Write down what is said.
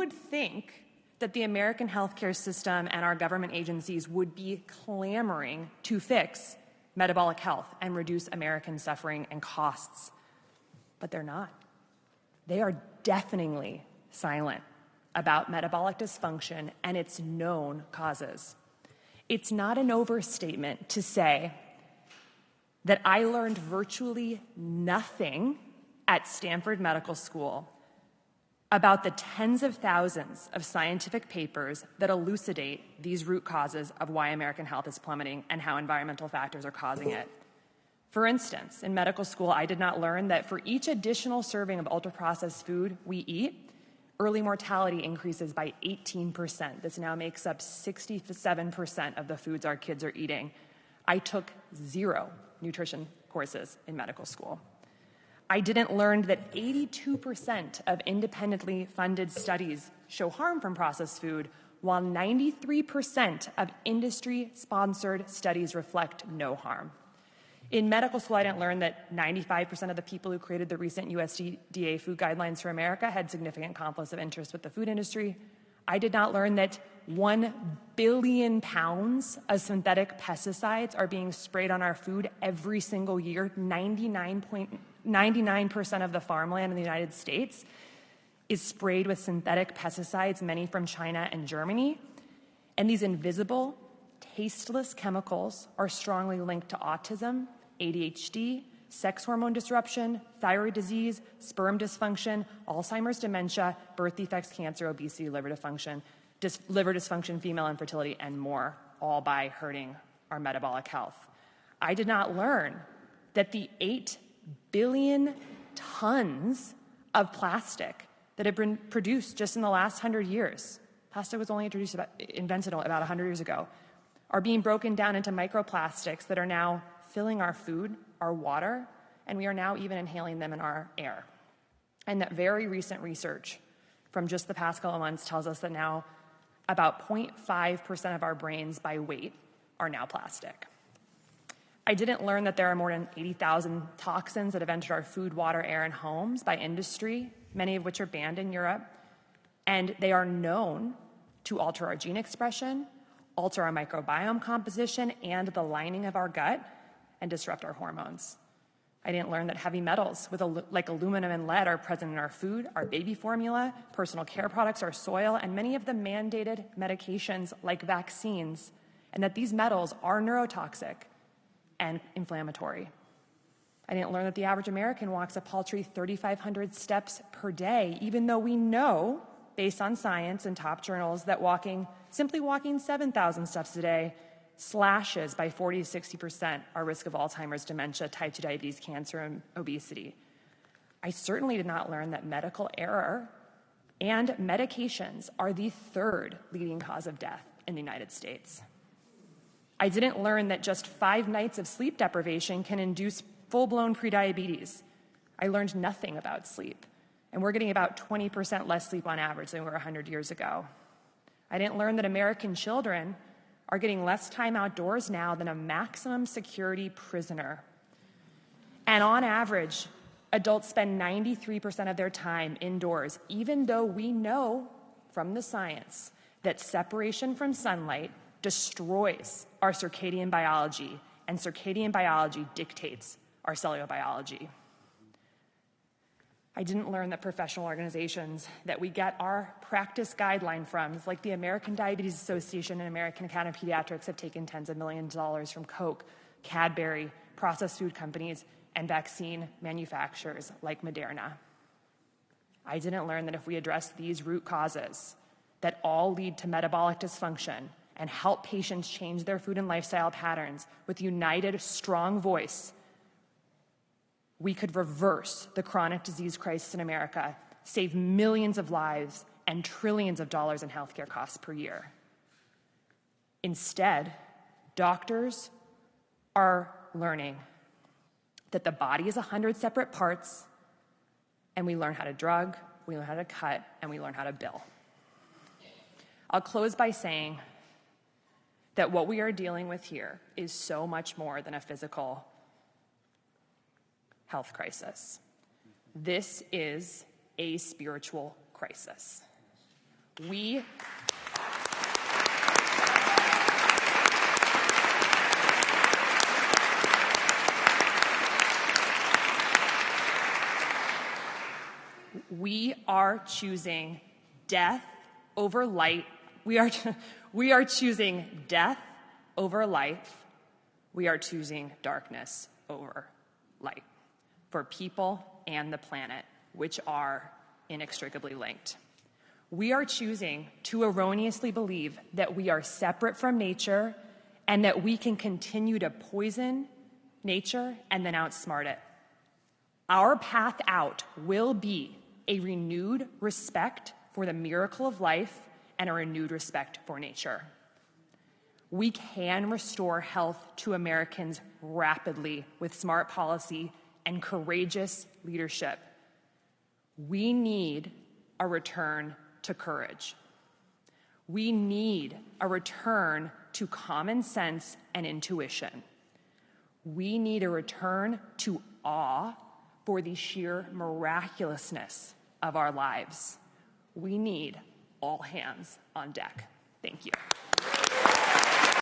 would think that the American healthcare system and our government agencies would be clamoring to fix metabolic health and reduce American suffering and costs. But they're not. They are deafeningly silent about metabolic dysfunction and its known causes. It's not an overstatement to say that I learned virtually nothing at Stanford Medical School about the tens of thousands of scientific papers that elucidate these root causes of why American health is plummeting and how environmental factors are causing it. For instance, in medical school, I did not learn that for each additional serving of ultra-processed food we eat, early mortality increases by 18%. This now makes up 67% of the foods our kids are eating. I took 0 nutrition courses in medical school. I didn't learn that 82% of independently funded studies show harm from processed food, while 93% of industry-sponsored studies reflect no harm. In medical school, I didn't learn that 95% of the people who created the recent USDA food guidelines for America had significant conflicts of interest with the food industry. I did not learn that 1 billion pounds of synthetic pesticides are being sprayed on our food every single year. 99% of the farmland in the United States is sprayed with synthetic pesticides, many from China and Germany. And these invisible, tasteless chemicals are strongly linked to autism, ADHD, sex hormone disruption, thyroid disease, sperm dysfunction, Alzheimer's, dementia, birth defects, cancer, obesity, liver dysfunction, female infertility, and more, all by hurting our metabolic health. I did not learn that the 8 billion tons of plastic that have been produced just in the last 100 years, plastic was only invented about 100 years ago, are being broken down into microplastics that are now filling our food, our water, and we are now even inhaling them in our air. And that very recent research from just the past couple of months tells us that now about 0.5% of our brains by weight are now plastic. I didn't learn that there are more than 80,000 toxins that have entered our food, water, air, and homes by industry, many of which are banned in Europe, and they are known to alter our gene expression, alter our microbiome composition and the lining of our gut, and disrupt our hormones. I didn't learn that heavy metals like aluminum and lead are present in our food, our baby formula, personal care products, our soil, and many of the mandated medications like vaccines, and that these metals are neurotoxic and inflammatory. I didn't learn that the average American walks a paltry 3,500 steps per day, even though we know, based on science and top journals, that simply walking 7,000 steps a day slashes by 40 to 60% our risk of Alzheimer's, dementia, type 2 diabetes, cancer, and obesity. I certainly did not learn that medical error and medications are the 3rd leading cause of death in the United States. I didn't learn that just 5 nights of sleep deprivation can induce full-blown prediabetes. I learned nothing about sleep, and we're getting about 20% less sleep on average than we were 100 years ago. I didn't learn that American children are getting less time outdoors now than a maximum security prisoner. And on average, adults spend 93% of their time indoors, even though we know from the science that separation from sunlight destroys our circadian biology, and circadian biology dictates our cellular biology. I didn't learn that professional organizations that we get our practice guideline from, like the American Diabetes Association and American Academy of Pediatrics, have taken tens of millions of dollars from Coke, Cadbury, processed food companies, and vaccine manufacturers like Moderna. I didn't learn that if we address these root causes that all lead to metabolic dysfunction and help patients change their food and lifestyle patterns with united, strong voice, we could reverse the chronic disease crisis in America, save millions of lives and trillions of dollars in healthcare costs per year. Instead, doctors are learning that the body is 100 separate parts, and we learn how to drug, we learn how to cut, and we learn how to bill. I'll close by saying that what we are dealing with here is so much more than a physical health crisis. This is a spiritual crisis. We are choosing death over light. We are choosing death over life. We are choosing darkness over light for people and the planet, which are inextricably linked. We are choosing to erroneously believe that we are separate from nature and that we can continue to poison nature and then outsmart it. Our path out will be a renewed respect for the miracle of life and a renewed respect for nature. We can restore health to Americans rapidly with smart policy and courageous leadership. We need a return to courage. We need a return to common sense and intuition. We need a return to awe for the sheer miraculousness of our lives. We need all hands on deck. Thank you.